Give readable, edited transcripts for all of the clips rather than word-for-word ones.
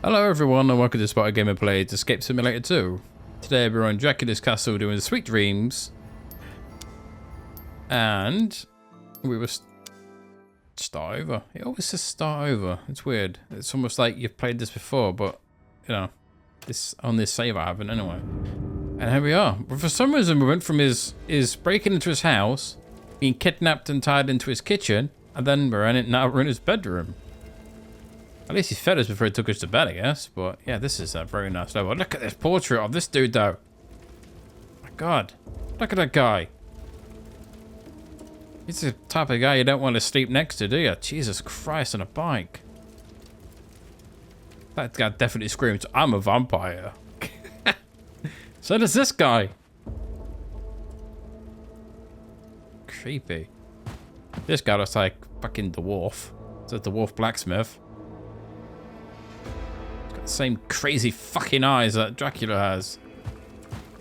Hello everyone and welcome to SpartanGaming Escape Simulator 2. Today we're on Dracula's castle doing Sweet Dreams. And we will start over. It always says start over. It's weird. It's almost like you've played this before, but you know, this on this save I haven't anyway. And here we are. But for some reason we went from his breaking into his house, being kidnapped and tied into his kitchen, and then we're in his bedroom. At least he fed us before he took us to bed, I guess. But yeah, this is a very nice level. Look at this portrait of this dude, though. My God, look at that guy. He's the type of guy you don't want to sleep next to, do you? Jesus Christ, on a bike. That guy definitely screams, "I'm a vampire." So does this guy. Creepy. This guy looks like fucking the dwarf. It's the dwarf blacksmith. Same crazy fucking eyes that Dracula has.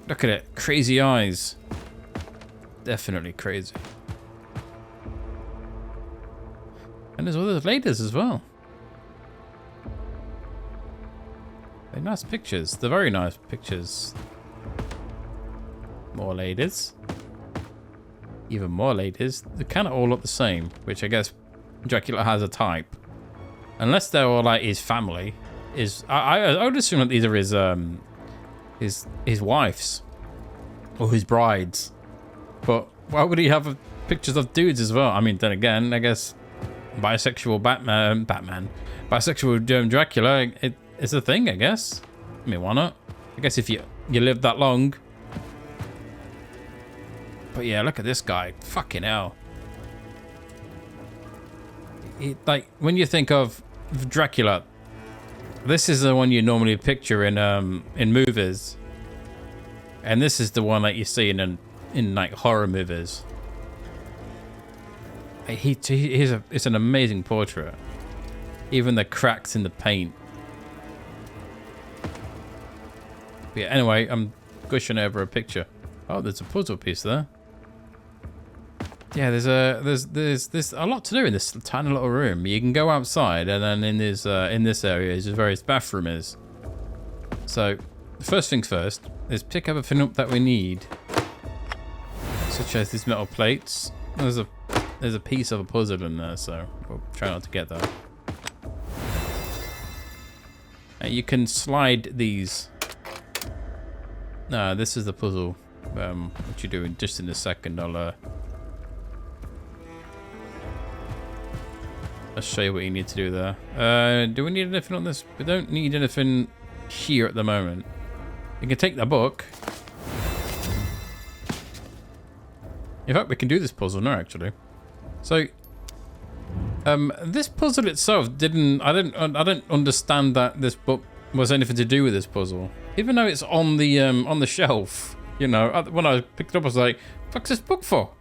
Look at it, crazy eyes. Definitely crazy. And there's other ladies as well. They're nice pictures. They're very nice pictures. More ladies. Even more ladies. They kind of all look the same, which I guess Dracula has a type. Unless they're all like his family. I would assume that these are his wives or his brides, but why would he have pictures of dudes as well? I mean, then again, I guess bisexual bisexual Dracula it's a thing, I guess. I mean, why not? I guess if you live that long. But yeah, look at this guy, fucking hell. Like when you think of Dracula. This is the one you normally picture in movies, and this is the one that you see in like horror movies. It's an amazing portrait. Even the cracks in the paint. But yeah, anyway, I'm gushing over a picture. Oh, there's a puzzle piece there. Yeah, there's a lot to do in this tiny little room. You can go outside, and then in this area is where his bathroom is. So, first things first is pick everything up that we need, such as these metal plates. There's a piece of a puzzle in there, so we'll try not to get that. You can slide these. No, this is the puzzle. What you're doing? Just in a second, I'll show you what you need to do there. Do we need anything on this? We don't need anything here at the moment. You can take the book. In fact, we can do this puzzle now, actually. So, this puzzle itself I didn't understand that this book was anything to do with this puzzle, even though it's on the shelf. You know, when I picked it up, I was like, "What's this book for?"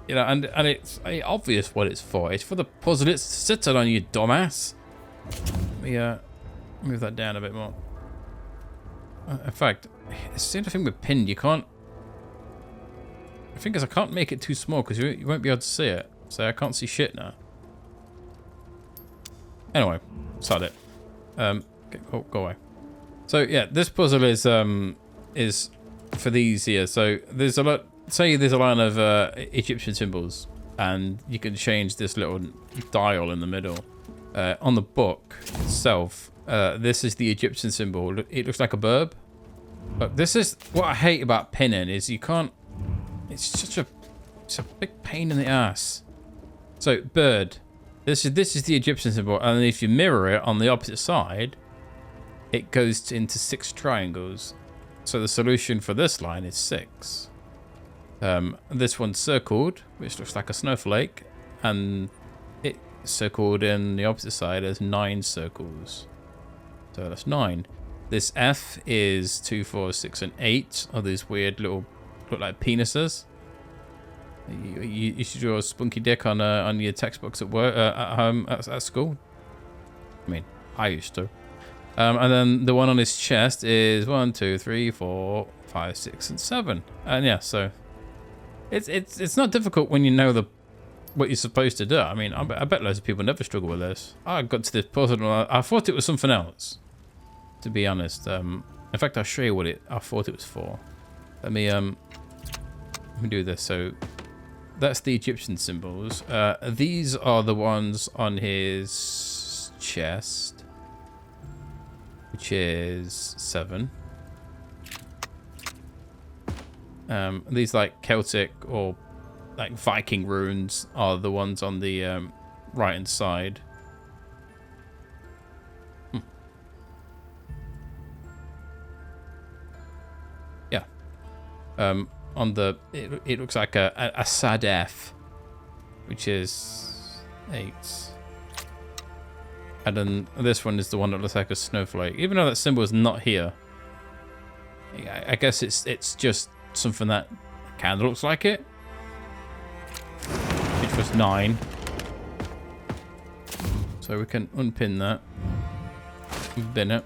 You know, and it's obvious what it's for. It's for the puzzle it's sitting on, you dumbass. Let me move that down a bit more. In fact, it's the only thing with pinned. You can't. The thing is, I can't make it too small because you won't be able to see it. So I can't see shit now. Anyway, sod it. Okay, go away. So yeah, this puzzle is for these here. So there's a lot. Say there's a line of Egyptian symbols, and you can change this little dial in the middle. On the book itself, this is the Egyptian symbol. It looks like a bird. But this is what I hate about pinning is you can't. It's a big pain in the ass. So bird. This is the Egyptian symbol, and if you mirror it on the opposite side, it goes into 6 triangles. So the solution for this line is 6. This one's circled, which looks like a snowflake, and it's circled in the opposite side as 9 circles. So that's 9. This F is 2, 4, 6, and 8 are these weird little, look like penises. You should draw a spunky dick on your textbooks at work, at home, at school. I mean, I used to. And then the one on his chest is 1, 2, 3, 4, 5, 6, and 7. And yeah, so. It's not difficult when you know what you're supposed to do. I mean, I bet loads of people never struggle with this. I got to this puzzle and I thought it was something else. to be honest. In fact, I'll show you what I thought it was for. Let me do this. So that's the Egyptian symbols. These are the ones on his chest, which is 7. These like Celtic or like Viking runes are the ones on the right hand side. Yeah. On the it looks like a 𝘱𝘵𝘐, which is 8. And then this one is the one that looks like a snowflake. Even though that symbol is not here, I guess it's just something that kind of looks like it. Which was 9. So we can unpin that. Bin it.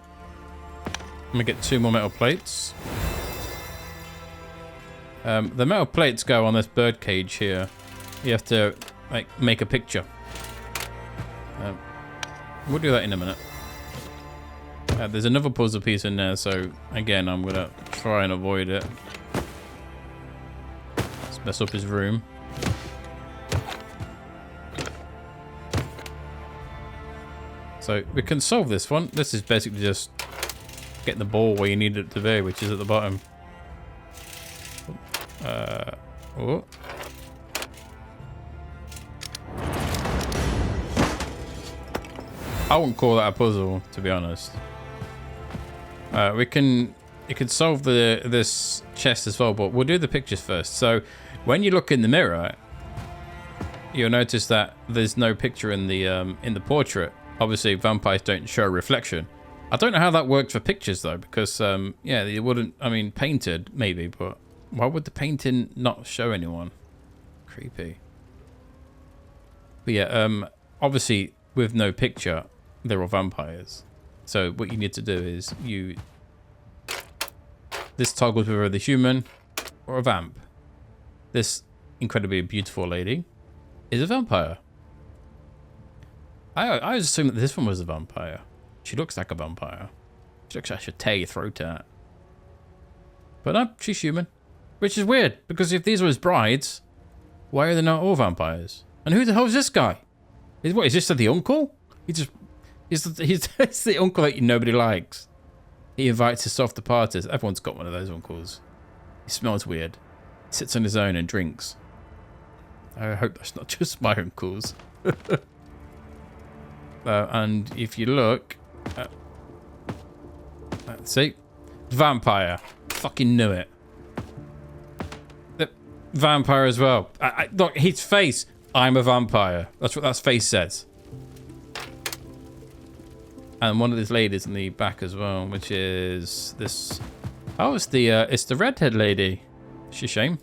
I'm gonna get 2 more metal plates. The metal plates go on this birdcage here. You have to like make a picture. We'll do that in a minute. There's another puzzle piece in there, so again, I'm gonna try and avoid it. Let's mess up his room. So we can solve this one. This is basically just get the ball where you need it to be, which is at the bottom. Oh. I wouldn't call that a puzzle, to be honest. You can solve this chest as well, but we'll do the pictures first. So when you look in the mirror, you'll notice that there's no picture in the portrait. Obviously, vampires don't show a reflection. I don't know how that works for pictures though, because yeah, it wouldn't. I mean, painted maybe, but why would the painting not show anyone? Creepy. But yeah, obviously with no picture, they're all vampires. So what you need to do is this toggles whether the human or a vamp. This incredibly beautiful lady is a vampire. I always assumed that this one was a vampire. She looks like a vampire. She looks like she'll tear your throat out. But no, she's human. Which is weird, because if these were his brides, why are they not all vampires? And who the hell is this guy? Is this the uncle? He's the uncle that nobody likes. He invites us off the parties. Everyone's got one of those uncles. He smells weird. He sits on his own and drinks. I hope that's not just my uncles. And if you look, let's see, vampire. Fucking knew it. The vampire as well. Look, his face. I'm a vampire. That's what that face says. And one of these ladies in the back as well, which is this. Oh, it's the redhead lady. Is she shame?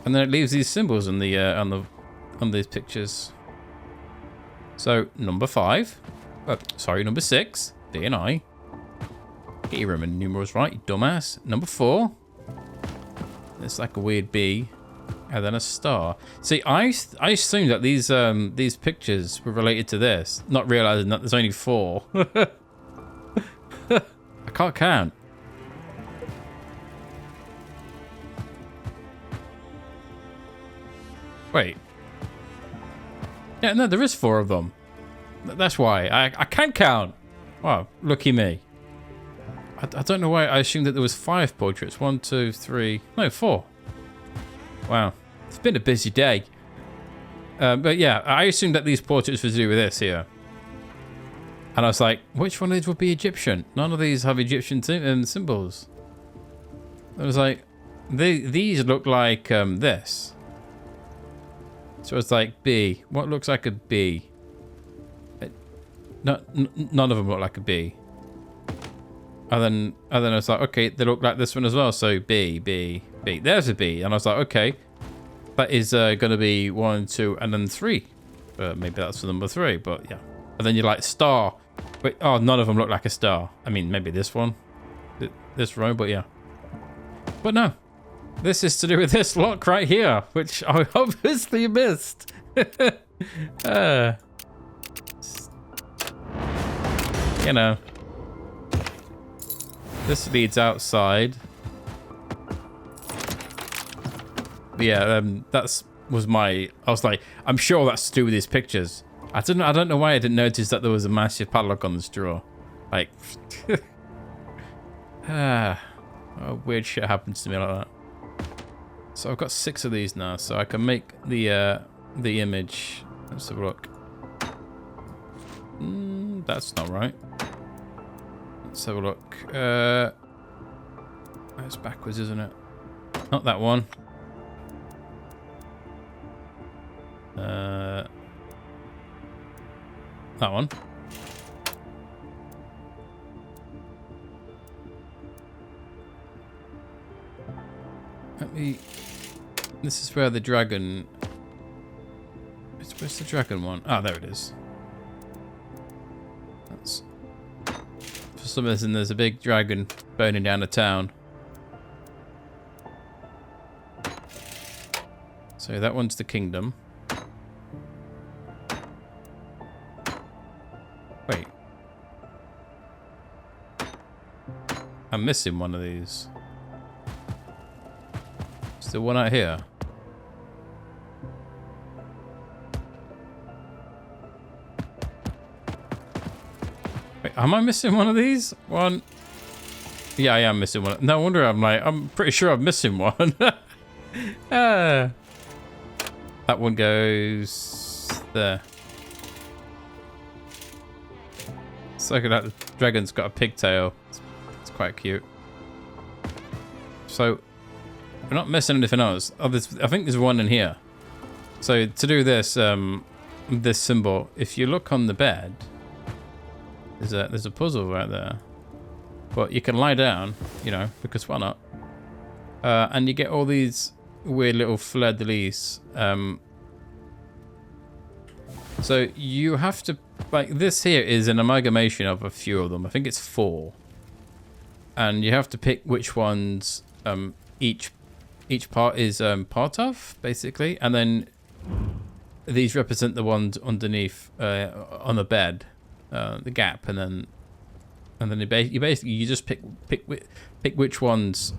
And then it leaves these symbols on these pictures. So number 5, number 6, D and I. Get your Roman numerals right, you dumbass. Number 4. It's like a weird B, and then a star. See, I assumed that these pictures were related to this, not realizing that there's only 4. I can't count. Wait. Yeah, no, there is 4 of them. That's why. I can't count. Wow, lucky me. I don't know why I assumed that there was 5 portraits. 1, 2, 3... No, 4. Wow. It's been a busy day. But yeah, I assumed that these portraits were to do with this here. And I was like, which one of these would be Egyptian? None of these have Egyptian symbols. I was like, these look like this. So it's like B. What looks like a B? None of them look like a B. And then I was like, okay, they look like this one as well. So B, B, B. There's a B. And I was like, okay, that is going to be 1, 2, and then 3. Maybe that's for number 3, but yeah. And then you're like, star. Wait, oh, none of them look like a star. I mean, maybe this one. This row, but yeah. But no. This is to do with this lock right here, which I obviously missed. you know. This leads outside. Yeah, was my. I was like, I'm sure that's to do with these pictures. I don't know why I didn't notice that there was a massive padlock on this drawer. Like, weird shit happens to me like that. So I've got 6 of these now, so I can make the image. Let's have a look. That's not right. Let's have a look. It's backwards, isn't it? Not that one. That one. Let me. This is where the dragon. Where's the dragon one? Ah, there it is. That's. For some reason, there's a big dragon burning down a town. So that one's the kingdom. Wait. I'm missing one of these. Is there one out here? Wait, am I missing one of these? One. Yeah, I am missing one. No wonder I'm pretty sure I'm missing one. That one goes there. So look at that. The dragon's got a pigtail. It's quite cute. So we're not missing anything else. Oh, I think there's one in here. So to do this, this symbol, if you look on the bed, there's a puzzle right there. But you can lie down, you know, because why not? And you get all these weird little 𝘱𝘕𝘦𝘭𝘪𝘦. So you have to, like, this here is an amalgamation of a few of them. I think it's 4. And you have to pick which ones each part is part of, basically. And then these represent the ones underneath on the bed, the gap, and then you basically just pick which ones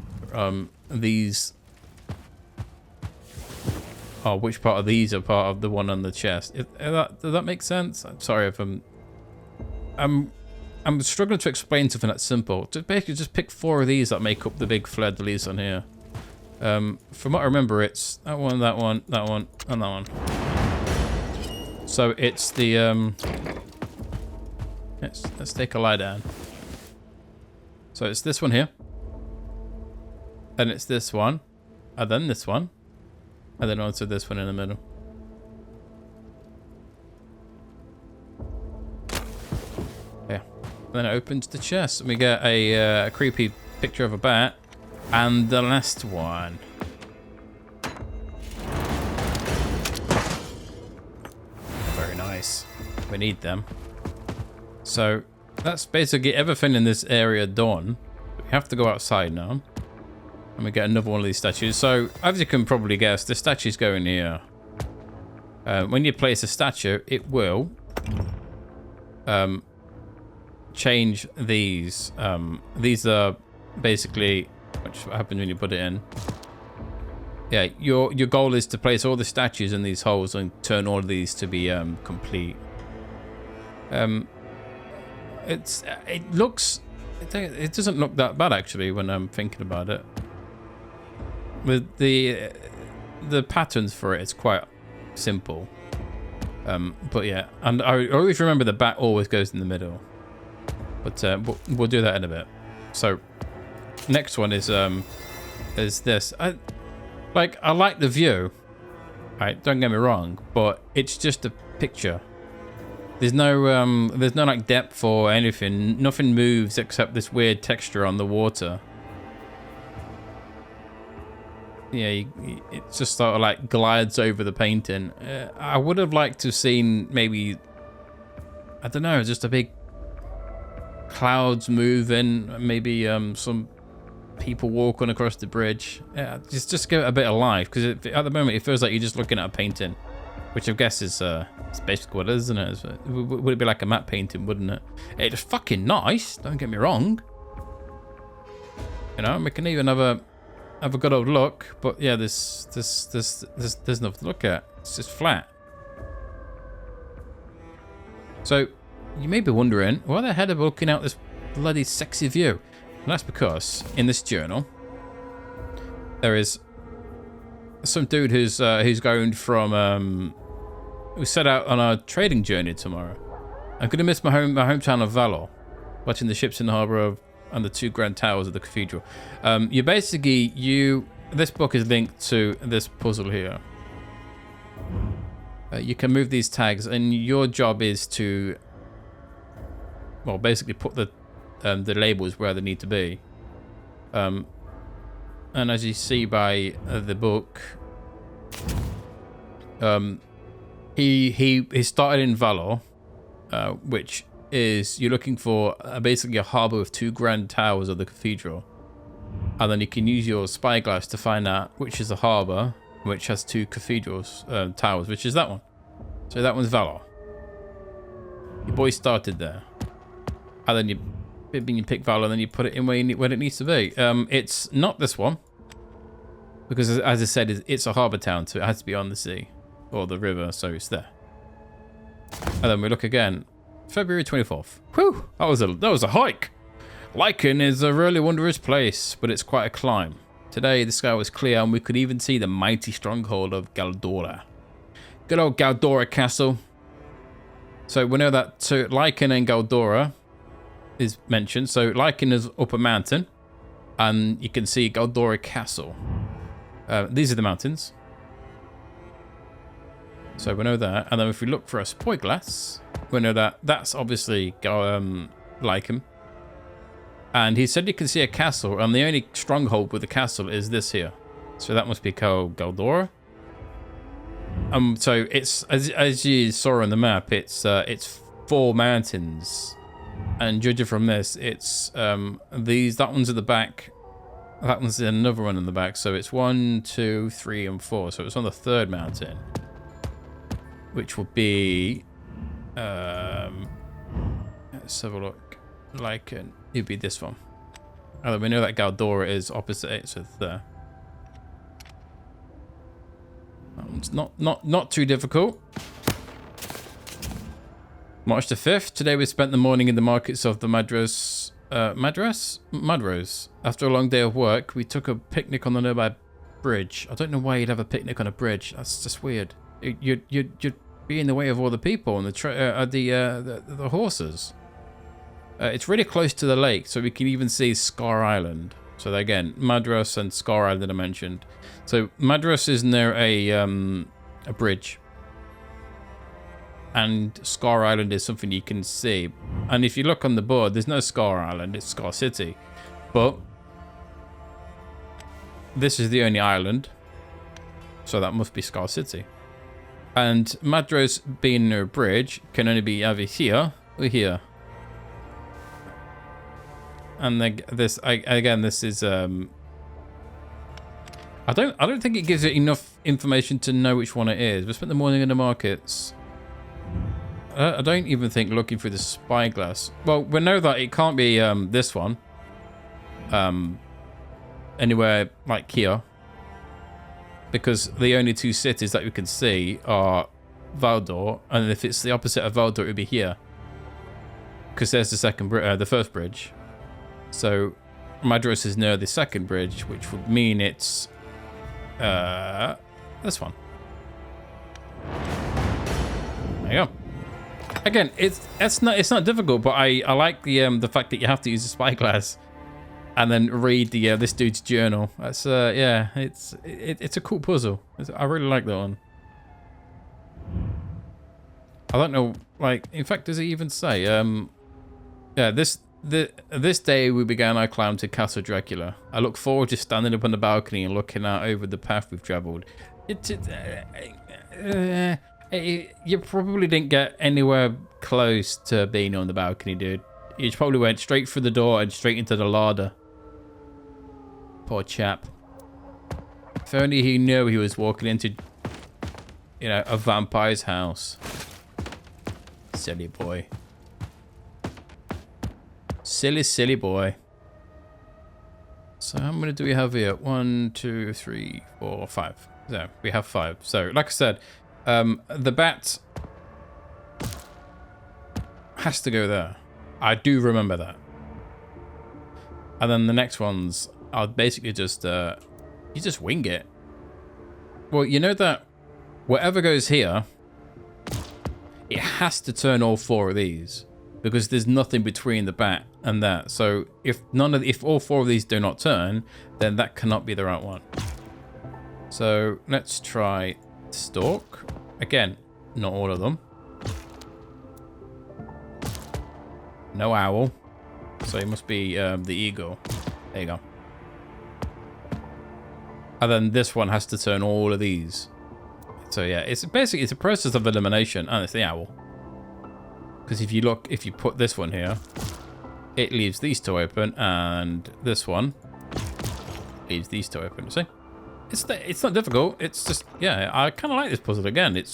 these. Oh, which part of these are part of the one on the chest? Does that make sense? I'm sorry if I'm struggling to explain something that's simple. Basically, just pick 4 of these that make up the big 𝘱𝘕𝘦𝘭𝘪𝘕 on here. From what I remember, it's that one, that one, that one, and that one. So it's the let's take a lie down. So it's this one here, and it's this one, and then this one. And then also this one in the middle. Yeah. And then it opens the chest. And we get a creepy picture of a bat. And the last one. Very nice. We need them. So that's basically everything in this area done. We have to go outside now. And we get another one of these statues. So, as you can probably guess, the statues go in here. When you place a statue, it will change these. These are basically, which happens when you put it in. Yeah, your goal is to place all the statues in these holes and turn all of these to be complete. It doesn't look that bad actually when I'm thinking about it. With the patterns for it's quite simple, but yeah, and I always remember the bat always goes in the middle, but we'll do that in a bit. So next one is this. I like the view, right? Don't get me wrong, but it's just a picture. There's no like depth or anything. Nothing moves except this weird texture on the water. Yeah, it just sort of like glides over the painting. I would have liked to have seen maybe, I don't know, just a big clouds moving, maybe some people walking across the bridge. Yeah, just give it a bit of life, because at the moment it feels like you're just looking at a painting. which I guess is it's basically what it is, isn't it? Would it be like a matte painting, wouldn't it? It's fucking nice. Don't get me wrong. You know, we can even have a good old look, but yeah, there's nothing to look at. It's just flat. So you may be wondering, why the hell are we looking out this bloody sexy view? And that's because in this journal there is some dude who's going from who set out on a trading journey tomorrow. I'm gonna miss my hometown of Valor, watching the ships in the harbour and the 2 grand towers of the cathedral. This book is linked to this puzzle here. You can move these tags, and your job is to, well, basically put the labels where they need to be. And as you see by the book, he started in Valor, which is you're looking for basically a harbour with 2 grand towers of the cathedral, and then you can use your spyglass to find out which is the harbour, which has 2 cathedrals towers, which is that one. So that one's Valor. Your boy started there, and then you pick Valor, and then you put it in where it needs to be. It's not this one, because as I said, it's a harbour town, so it has to be on the sea or the river, so it's there. And then we look again. February 24th. Whew, that was a hike. Lichen is a really wondrous place, but it's quite a climb. Today the sky was clear, and we could even see the mighty stronghold of 𝘕𝘓𝘮. Good old 𝘕𝘓𝘮 castle. So we know that Lichen and 𝘕𝘓𝘮 is mentioned. So Lichen is up a mountain, and you can see 𝘕𝘓𝘮 castle. These are the mountains. So we know that, and then if we look for a spyglass, we know that that's obviously Lichen. And he said you can see a castle, and the only stronghold with the castle is this here. So that must be called 𝘕𝘓𝘮. So it's as you saw on the map, it's 4 mountains, and judging from this, it's that one's at the back, that one's another one in the back. So it's 1, 2, 3, and 4. So it's on the 3rd mountain, which will be let's have a look. Lichen, it'd be this one. And we know that 𝘕𝘓𝘮 is opposite it, so there. It's not too difficult. March the 5th. Today we spent the morning in the markets of the Madras. After a long day of work, we took a picnic on the nearby bridge. I don't know why you'd have a picnic on a bridge. That's just weird. You'd be in the way of all the people and the horses. It's really close to the lake, so we can even see Scar Island. So again, Madras and Scar Island are mentioned. So Madras is near a bridge, and Scar Island is something you can see. And if you look on the board, there's no Scar Island, it's Scar City. But this is the only island, so that must be Scar City. And Madras being near a bridge can only be either here or here. And this is I don't think it gives it enough information to know which one it is. We spent the morning in the markets. I don't even think looking through the spyglass. Well, we know that it can't be this one. Anywhere like here, because the only 2 cities that we can see are Val-d'Or, and if it's the opposite of Val-d'Or, it would be here, because there's the first bridge. So Madras is near the 2nd bridge, which would mean it's this one. There you go. Again, it's not difficult, but I like the fact that you have to use a spyglass and then read this dude's journal. That's yeah, it's a cool puzzle. I really like that one. I don't know, like, in fact, does it even say yeah, this day we began our climb to Castle Dracula. I look forward to standing up on the balcony and looking out over the path we've travelled. You probably didn't get anywhere close to being on the balcony, dude. You probably went straight through the door and straight into the larder. Poor chap. If only he knew he was walking into you know, a vampire's house. Silly boy. Silly, silly boy. So how many do we have here? 1, 2, 3, 4, 5. So we have 5. So like I said, the bat has to go there. I do remember that. And then the next ones are basically just, you just wing it. Well, you know that whatever goes here, it has to turn all 4 of these because there's nothing between the bat and that. So if all 4 of these do not turn, then that cannot be the right one. So let's try stalk. Again, not all of them. No owl. So it must be the eagle. There you go. And then this one has to turn all of these. So yeah, it's basically, it's a process of elimination. And it's the owl. Because if you look, if you put this one here, it leaves these 2 open, and this one leaves these 2 open. See? It's not difficult. It's just, yeah, I kind of like this puzzle again. It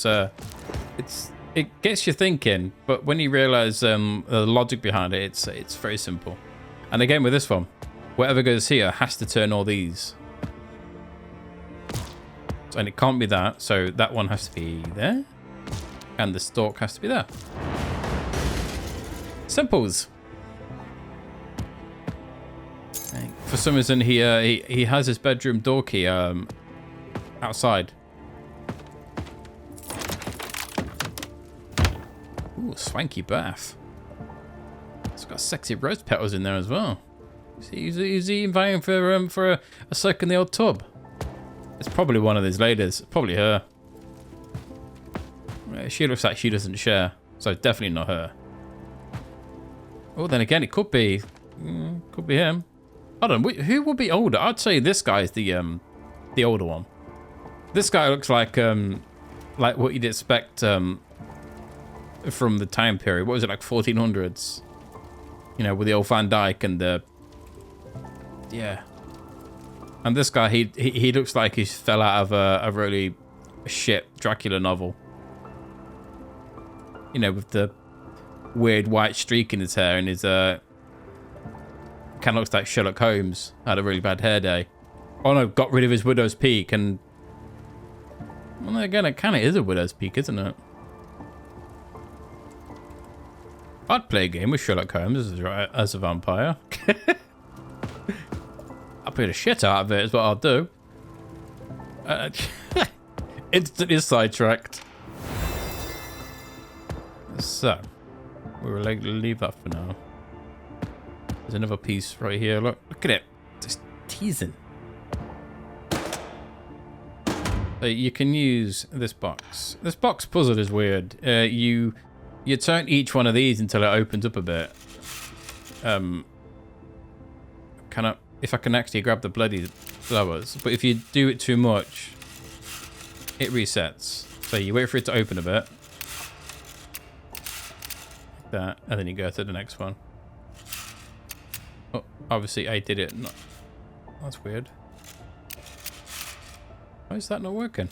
gets you thinking, but when you realize the logic behind it, it's very simple. And again with this one, whatever goes here has to turn all these. And it can't be that, so that one has to be there. And the stalk has to be there. Simples. For some reason, he has his bedroom door key outside. Ooh, swanky bath. It's got sexy rose petals in there as well. Is he inviting for a soak in the old tub? It's probably one of these ladies. Probably her. She looks like she doesn't share, so definitely not her. Oh, then again, it could be him. I don't know. Who would be older? I'd say this guy is the older one. This guy looks like what you'd expect from the time period. What was it, like 1400s? You know, with the old Van Dyke and the, yeah. And this guy, he looks like he fell out of a really shit Dracula novel. You know, with the weird white streak in his hair and his kind of looks like Sherlock Holmes had a really bad hair day. Oh no, got rid of his widow's peak, and well, again, it kind of is a widow's peak, isn't it? I'd play a game with Sherlock Holmes as a vampire. I'll play the shit out of it, is what I'll do. Instantly sidetracked. So, we'll leave that for now. There's another piece right here. Look at it. Just teasing. So you can use this box. This box puzzle is weird. You turn each one of these until it opens up a bit. If I can actually grab the bloody flowers, but if you do it too much, it resets. So you wait for it to open a bit, like that, and then you go to the next one. Oh, obviously I did it. Not, that's weird. Why is that not working?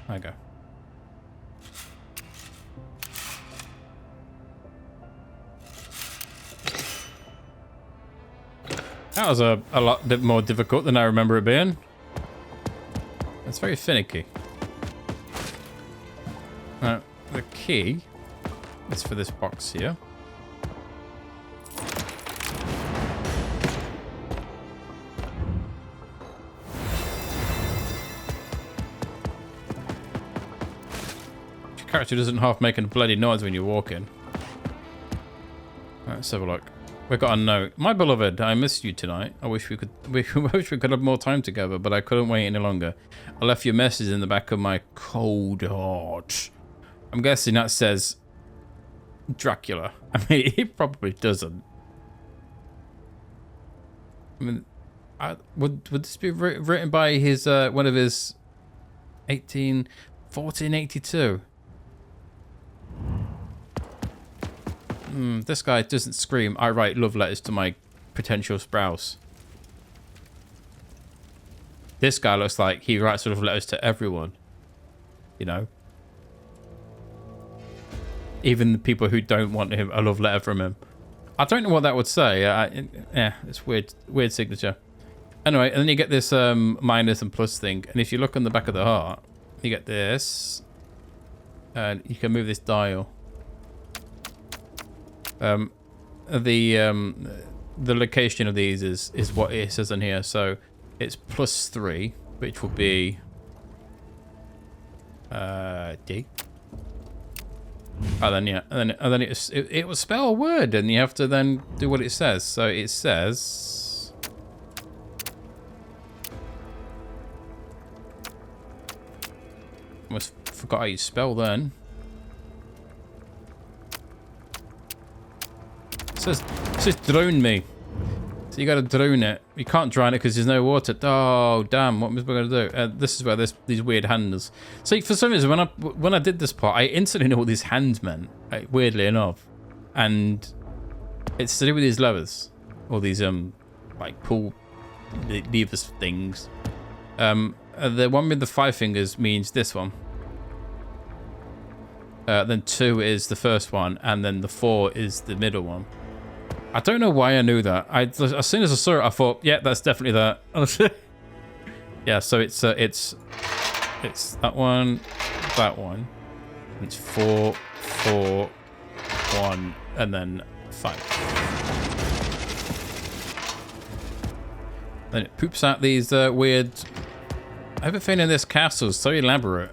There you go. That was a lot bit more difficult than I remember it being. It's very finicky. The key is for this box here. Your character doesn't half make a bloody noise when you're walking. Let's have a look. We got a note. My beloved, I missed you tonight. I wish we could have more time together, but I couldn't wait any longer. I left your message in the back of my cold heart. I'm guessing that says Dracula. I mean, it probably doesn't. I mean, would this be written by his one of his 1482? This guy doesn't scream, I write love letters to my potential spouse. This guy looks like he writes sort of letters to everyone. You know? Even the people who don't want him a love letter from him. I don't know what that would say. Yeah, it's weird signature. Anyway, and then you get this minus and plus thing. And if you look on the back of the heart, you get this. And you can move this dial. The location of these is what it says on here. So it's +3, which will be D. Oh, then yeah, and then it will spell a word, and you have to then do what it says. So it says almost forgot how you spell then. It says drown me. So you got to drown it. You can't drown it because there's no water. Oh damn! What was I going to do? This is where these weird handles. See, for some reason, when I did this part, I instantly knew what these hands meant. Weirdly enough, and it's to do with these levers, or these like pull levers things. The one with the 5 fingers means this one. Then 2 is the first one, and then the 4 is the middle one. I don't know why I knew that. As soon as I saw it, I thought, yeah, that's definitely that. Yeah, so it's that one, It's 4, 4, 1, and then 5. Then it poops out these weird. I have a feeling this castle is so elaborate.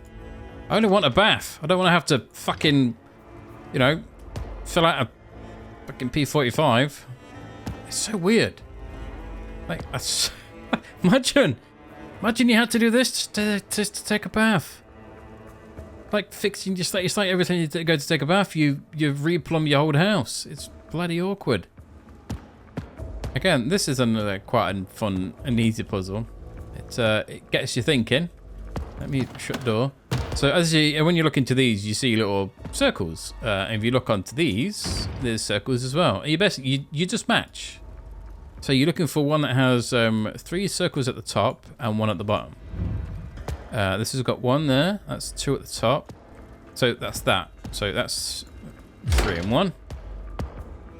I only want a bath. I don't want to have to fucking, you know, fill out a fucking P45. It's so weird. Like, imagine you had to do this to take a bath. Like fixing just like it's like every time you go to take a bath, you replumb your whole house. It's bloody awkward. Again, this is another quite a fun and easy puzzle. It gets you thinking. Let me shut the door. So when you look into these, you see little circles. And if you look onto these, there's circles as well. You just match. So you're looking for one that has 3 circles at the top and 1 at the bottom. This has got 1 there. That's 2 at the top. So that's that. So that's 3 and 1.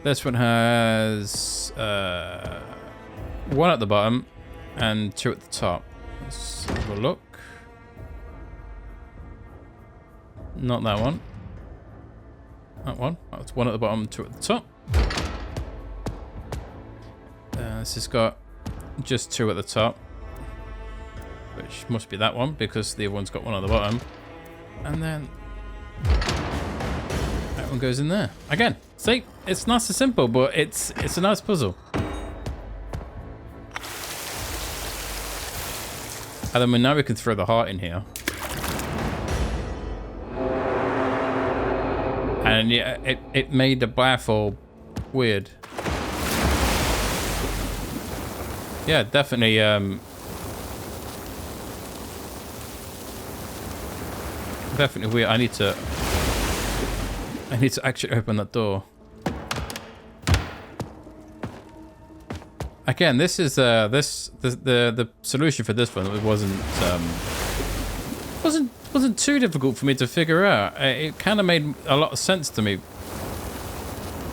This one has 1 at the bottom and 2 at the top. Let's have a look. Not that one. That one. That's 1 at the bottom, 2 at the top. This has got just 2 at the top, which must be that one because the other one's got 1 at the bottom. And then that one goes in there. Again, see, it's nice and simple, but it's a nice puzzle. And then now we can throw the heart in here. And yeah, it made the bath all weird. Yeah, definitely. Definitely weird. I need to actually open that door. Again, this is the solution for this one. It wasn't too difficult for me to figure out. It kind of made a lot of sense to me.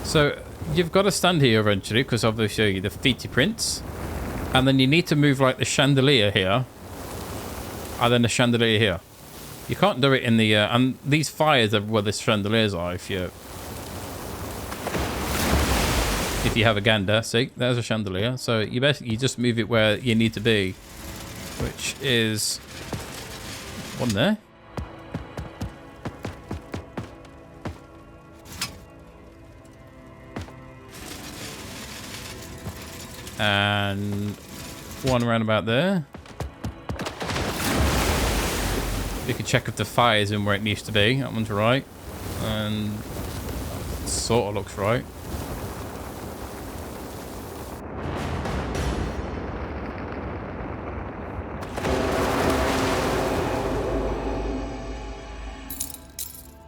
So you've got to stand here eventually because obviously the feety prints, and then you need to move like the chandelier here, and then the chandelier here. You can't do it in the and these fires are where the chandeliers are. If you have a gander, see, there's a chandelier. So you basically just move it where you need to be, which is 1 there. And 1 around about there. You can check if the fire is in where it needs to be. That one's right. And it sort of looks right.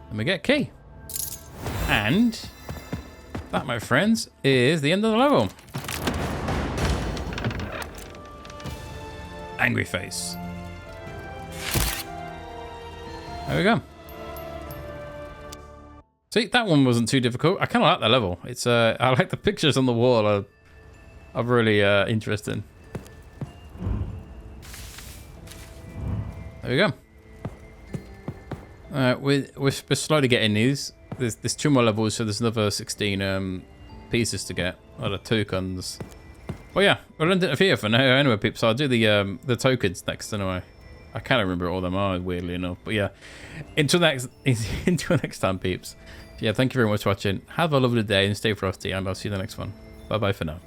And we get a key. And that, my friends, is the end of the level. angry face. There we go. See, that one wasn't too difficult. I kind of like that level. It's I like the pictures on the wall. Are really interesting. There we go. We're slowly getting these. There's 2 more levels, so there's another 16 pieces to get. Or the tokens. Well, yeah, we'll end it here for now. Anyway, peeps, I'll do the tokens next anyway. I can't remember what all them are, weirdly enough. But yeah, until next time, peeps. Yeah, thank you very much for watching. Have a lovely day and stay frosty, and I'll see you in the next one. Bye bye for now.